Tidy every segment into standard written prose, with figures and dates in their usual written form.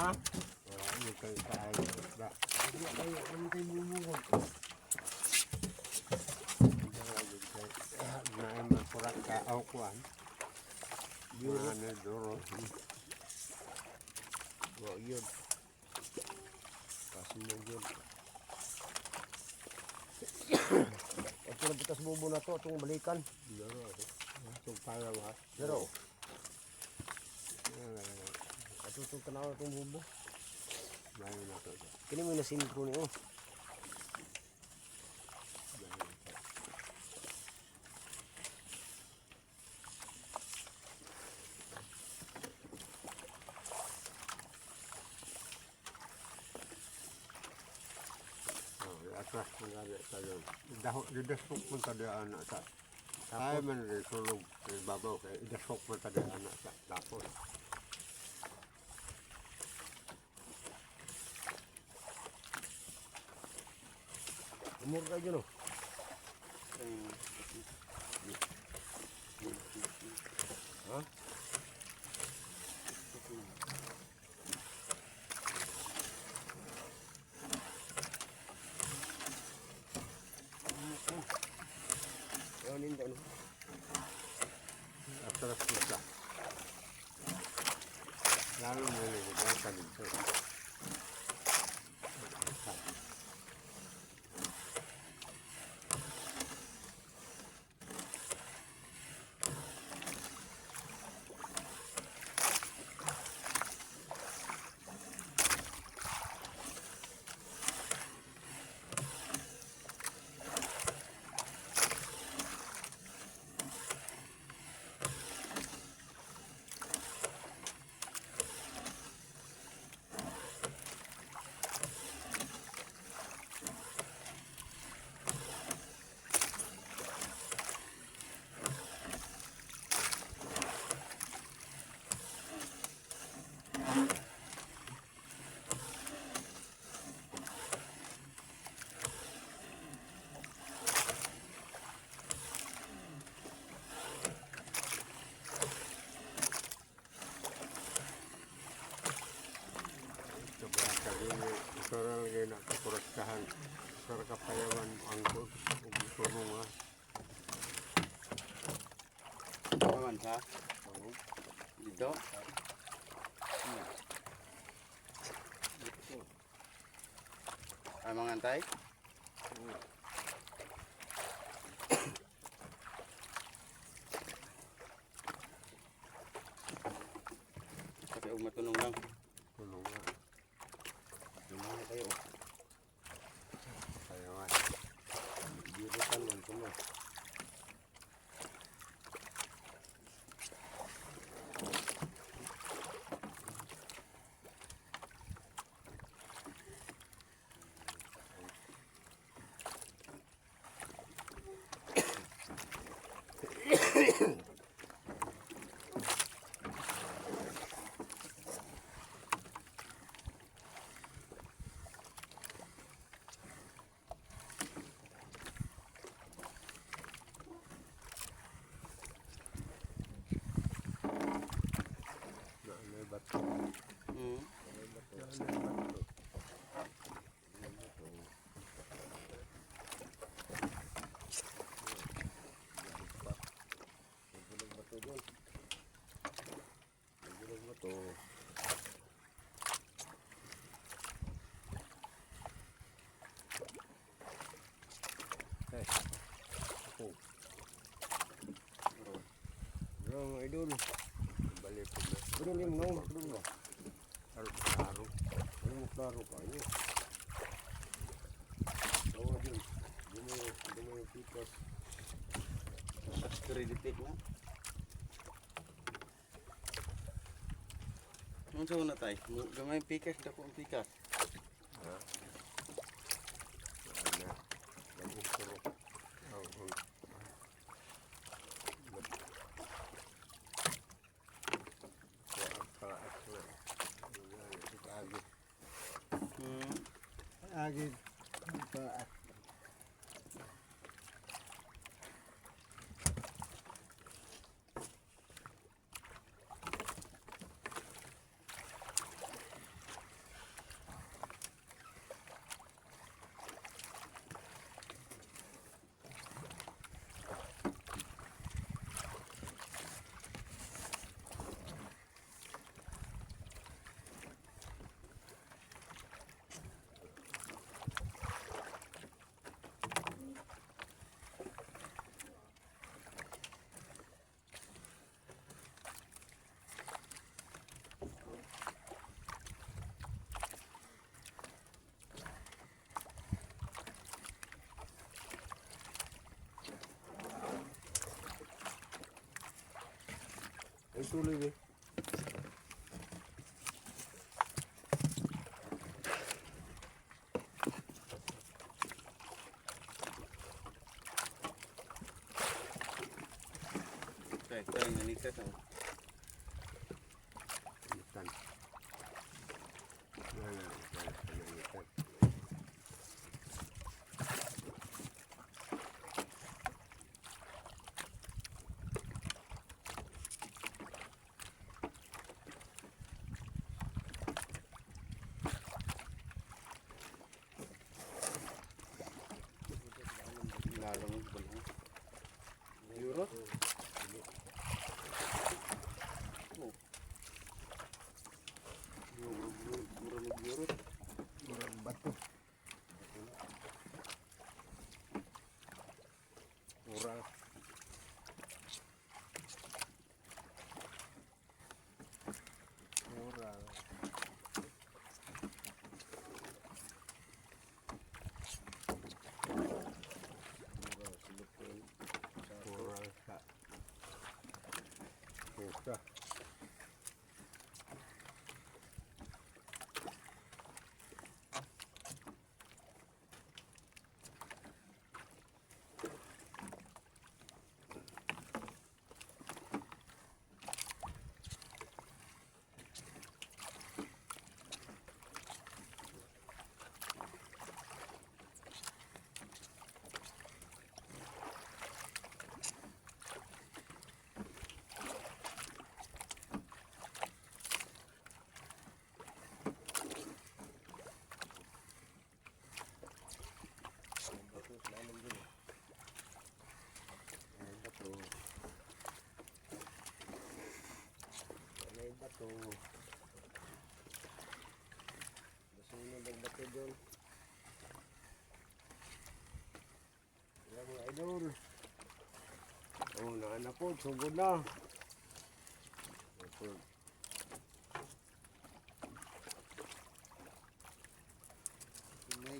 Ha? Yung kayo sa akin. Hindi kayo, ano tayo bumukod? Naay magkurat ka aukwan. Ano duro. Wah, yun. Kasi mo yun. At pinapitas bubo na to, itong balikan. Duro. Itong palawa. Pero, at itong tanaw itong bubo. Bayo na to. Kini mo yung nasintro niyo. Atras mo nga rin tayo. Idasok mo tayo anak sa. Kaya man rin sulog. Babaw kaya idasok mo tayo anak sa. Tapos. Umur kayo dyan, oh. Ha? Yan, hindi, ano? Atras mo sa. Lalo mo rin ito ka dito. Soral lagi nak kekurasahan. Soral kapayawan angkut. Ugusumong ha. Paman sa? Dito? Ay mga antay? Kasi matulong lang. Tulong ha. Tulungan na kayo. Kapayawan. Birutan lang ito mo. May bato. May bato. Nagulag ba ito doon? Nagulag ba ito? Eh, ako. Bro, mga idol. Balik ko na. Idol yung nung, idol ba? Klaro. Ano mo klaro pa? Ayun. Oo, din. Hindi mo yung pikas. Kreditik na. Ano sa una tayo? Gamay pikas, dako ang pikas. Ha? Ano? Nag-usuro. Agit. Ay tuloy eh. Tay, tay, nanikas ang. Ikan. Ikan. Lalong balang. Euro? Oh. Euro. Murang bato. Murang. Murang. Murang silupin. Kurang sa. Pusa. Bato sa lalim din. Ayan bato. Ayan bato. Masunod ang bato doon. Ayan mga idol. Oh, naanak po. Sugod na. Ito.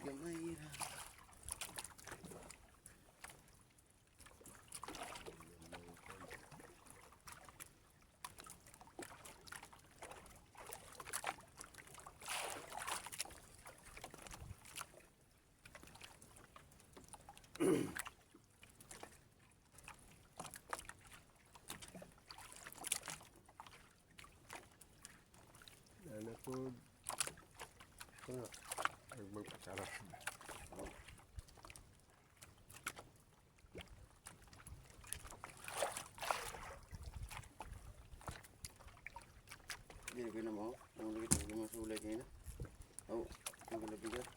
Gamay. Anak po. Ito nga. Ay magpasarap. Hindi ko na mo. Ang lagi ito masulay kayo na. Oh, ang galabigat.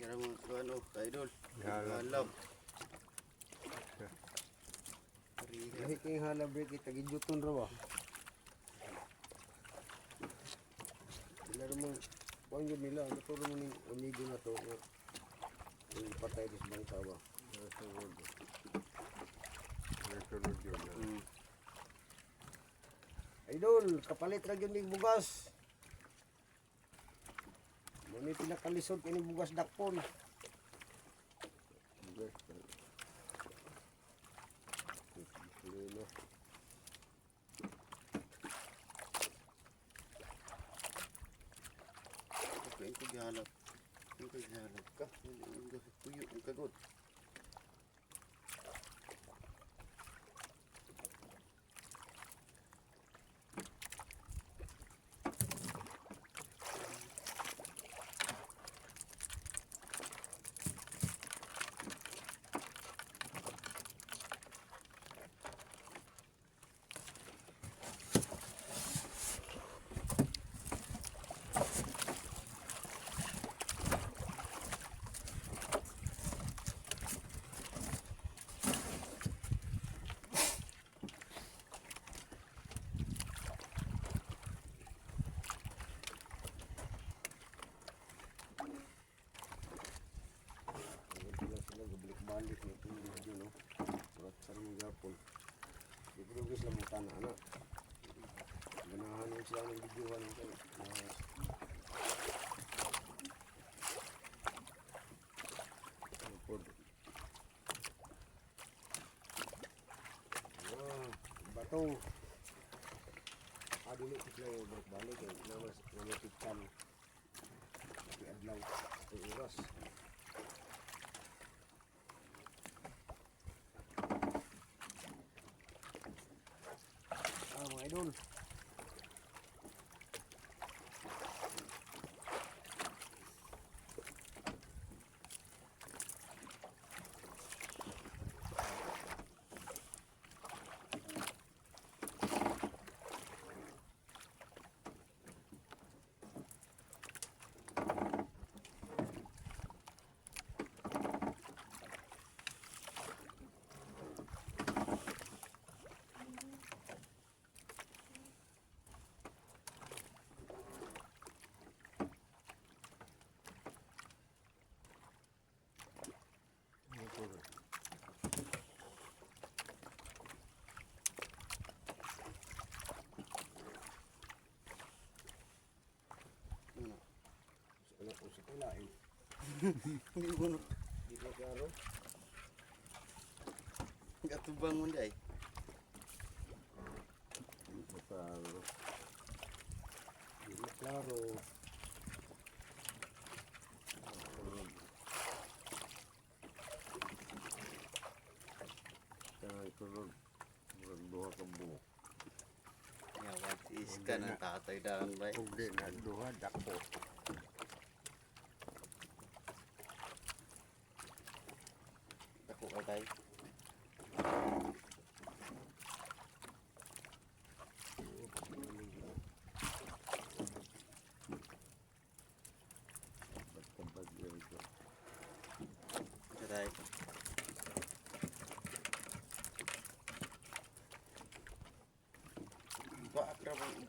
Kira mo ito ano, idol. Yalam. Alam. king halabi kita gijuton ra ba. Laro mo kuan gyud nila naturo mo ning amigo na to nga yung patay dis bangka ba. Nasunod. Nasunod yun. Idol, kapalit ra gyud ning bugas. Mo ni pinakalisod kini bugas dakpon. Bugas. Lino. Ito gihalap. Ito gihalap ka. Ang tuyo, ang kagod. Sila gabalik-balik na itong video, no? Surat sa mga gapon. Siguro gusto lang mong kana, anak. Ganahan mo sila ng videoan ng kayo. Napod. Bato. Dili ko sila yung balik-balik. Namasikan. Adlaw. Ang oras. Mga idol. Wala ko sa kulain. Hindi ko na. Di ko klaro. Gatubang mo day. Di ko klaro. Kaya sunod. Duha ka buhok. Yawag si Iska ng tatay daan ba? Kung di na duha, dako. Ako ka tayo. Pagkabag yun ito. Tayo.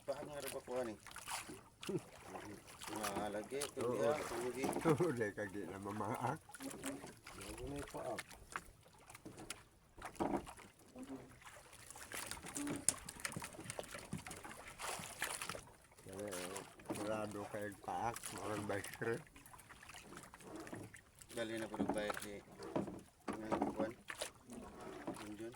Paak nga rin ba ko ani? Malagi, kuya, kuya. Uli ka di na mamaak. Bago na ipaak. Kaya murado kayong paak. Marang biker. Gali na ko nagbayad si ng kuwan. Yun.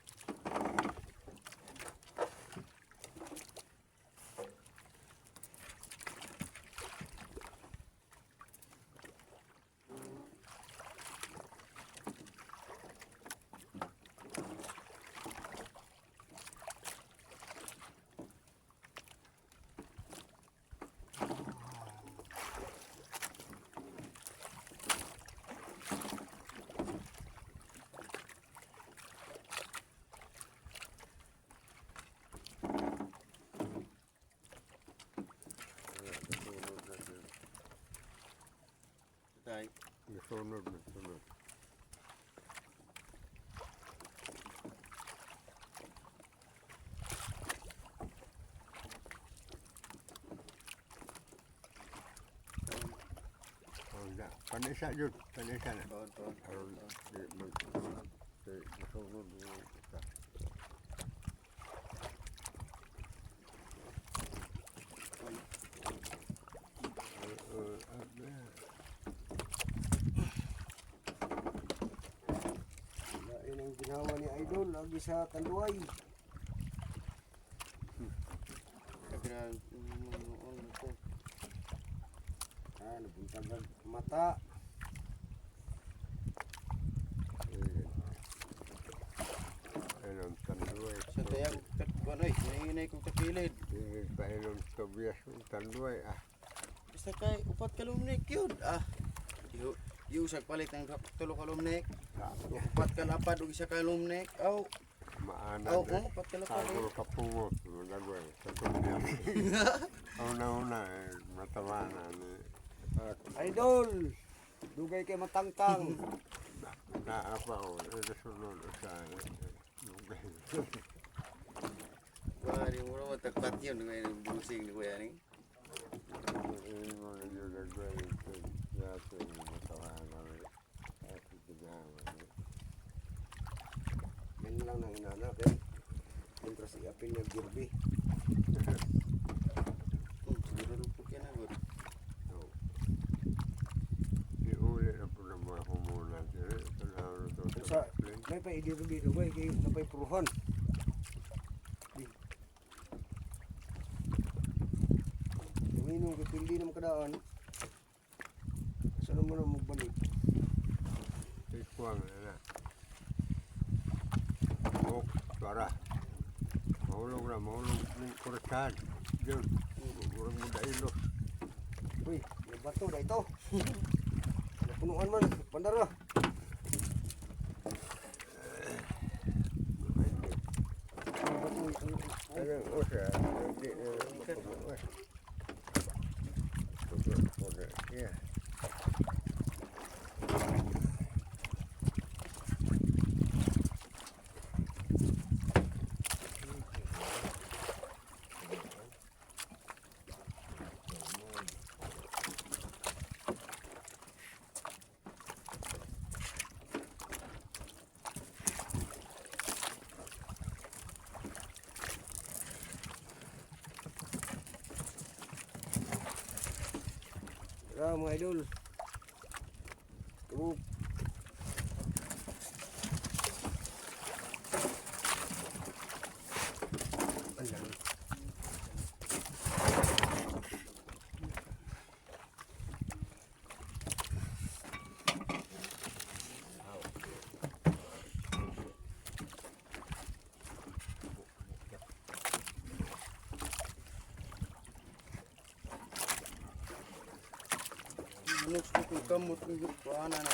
Tay. Nasunod, nasunod. Kanisa yun. Kanisa na. Tuon. Aron masunod mo kita. Lain ang ginawa ni Idol lagi sa Tanduay. Sabi na, noon ito. Nabuntag ang mata. Ayun, tanduay. Sa tayang kanoy, hinahinay kong kakilid. Tingin pa inom Tobias ng tanduay. Basta kay upat kalumnik yun. Usag palit ng tulo kalumnik. Upat kalapad o isa kalumnik. Aw, Maana din. upat kalapad. Pagod kapungot. Nagawin. Sa Tobias. Una-una, matawana ni Idol! Dugay kay matangtang. naapa ko. Sunod sa lugay. Wari mo naman tagpat yun. Ngayon busing ni Kuya ni. Ini mo na yung nagawin. Yato yung matawana. At itigawa. Yan lang nang inanak eh. Kontra si Apil niya Girby. Siguro lupok yan agad. Iuli na po ng mga humunan. Salamat ito Sa may pa idirbi dugay kay napay puruhan. Minum ke pildi nam kadaan. Saan mo na magbalik? Ikuang na. Buk, suara. Mahulog na, mahulog ng kurasan. Diyan, urang mo dahilo. Uy, may bato na ito. Napunuan man, pandara. Ayun, usa. Hindi na mapunuan. Yeah. Tara mga idol. Tubog. Ang laki. Bunok ko kung kamot ng paana na.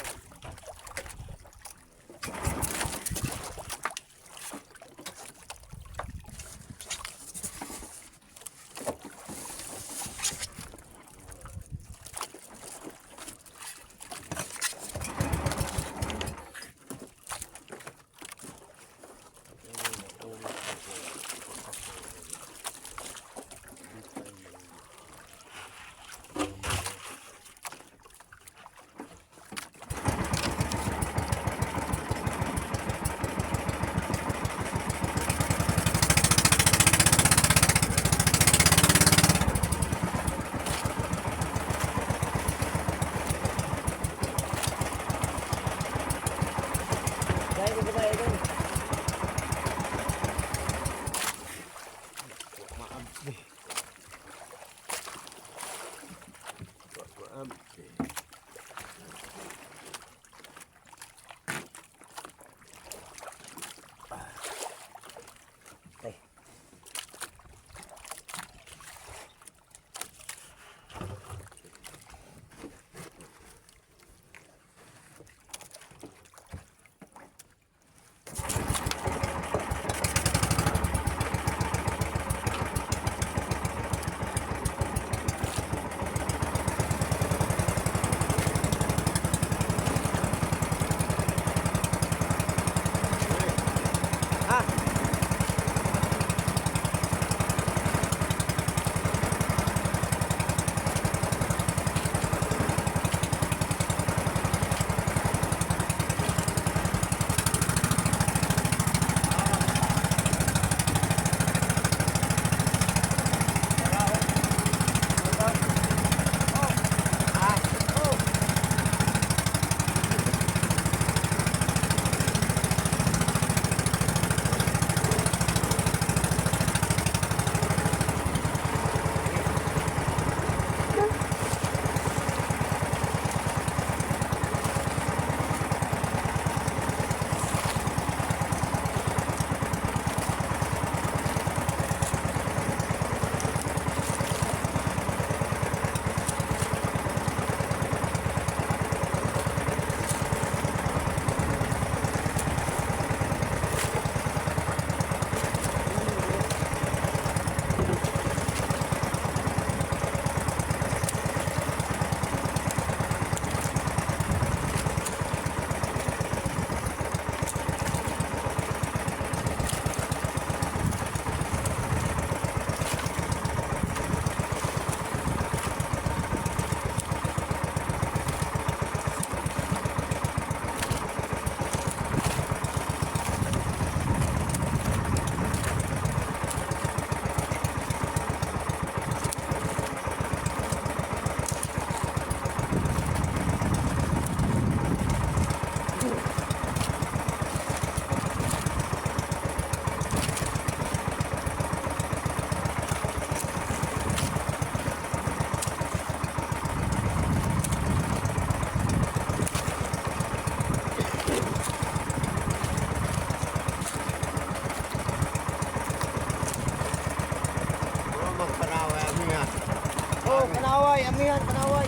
panaway, amihan, panaway.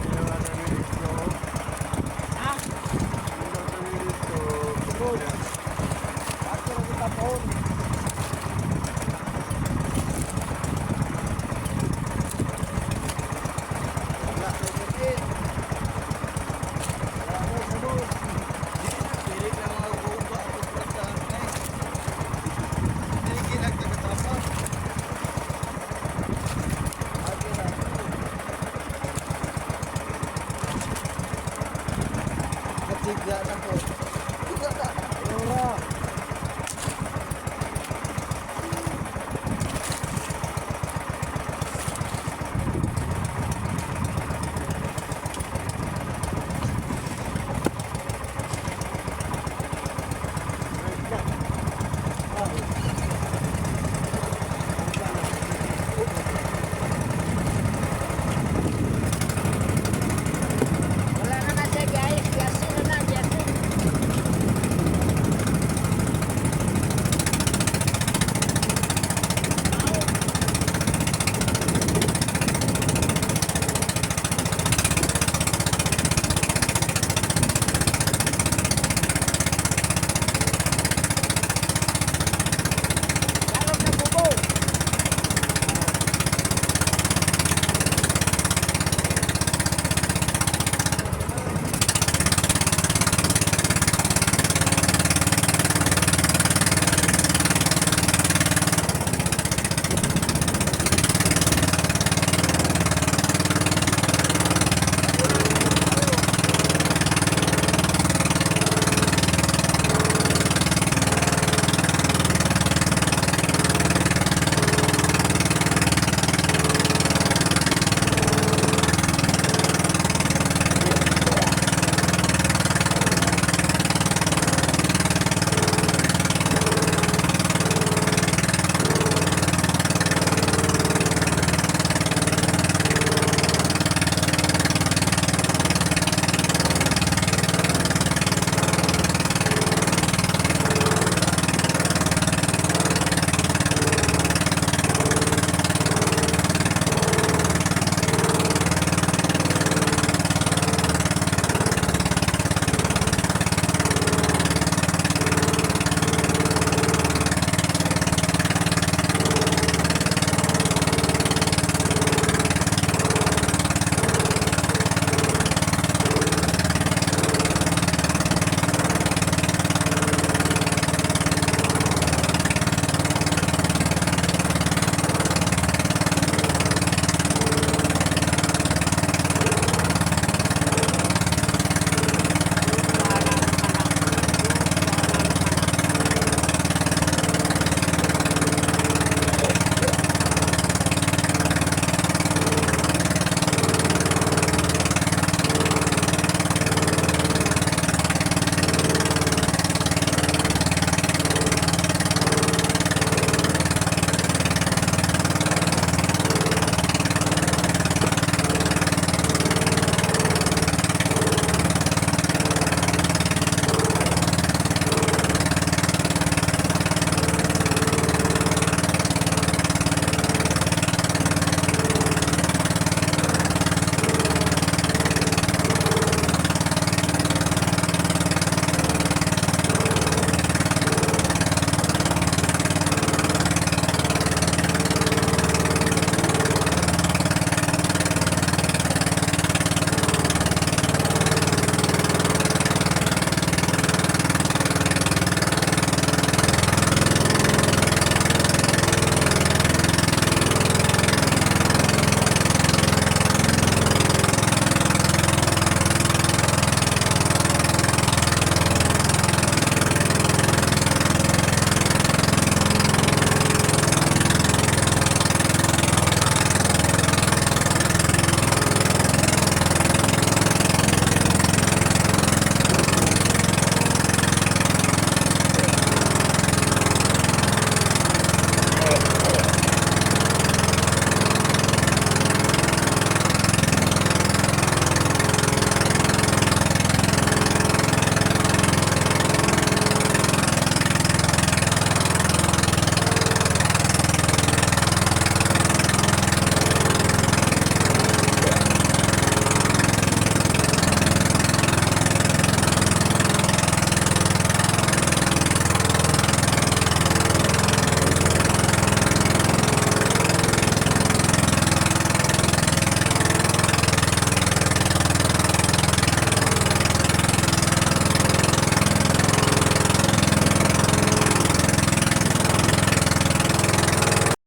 Kaya na nito. Ha? Kaya na nito. Tugod. Ako na kita pohon. Wala, tugod. Wala mo, tugod. Pilit na mga gumba at pagkataan na eh. Hindi kinagtagatapang. Ate na. Katiga na po. Tiga na. Ora.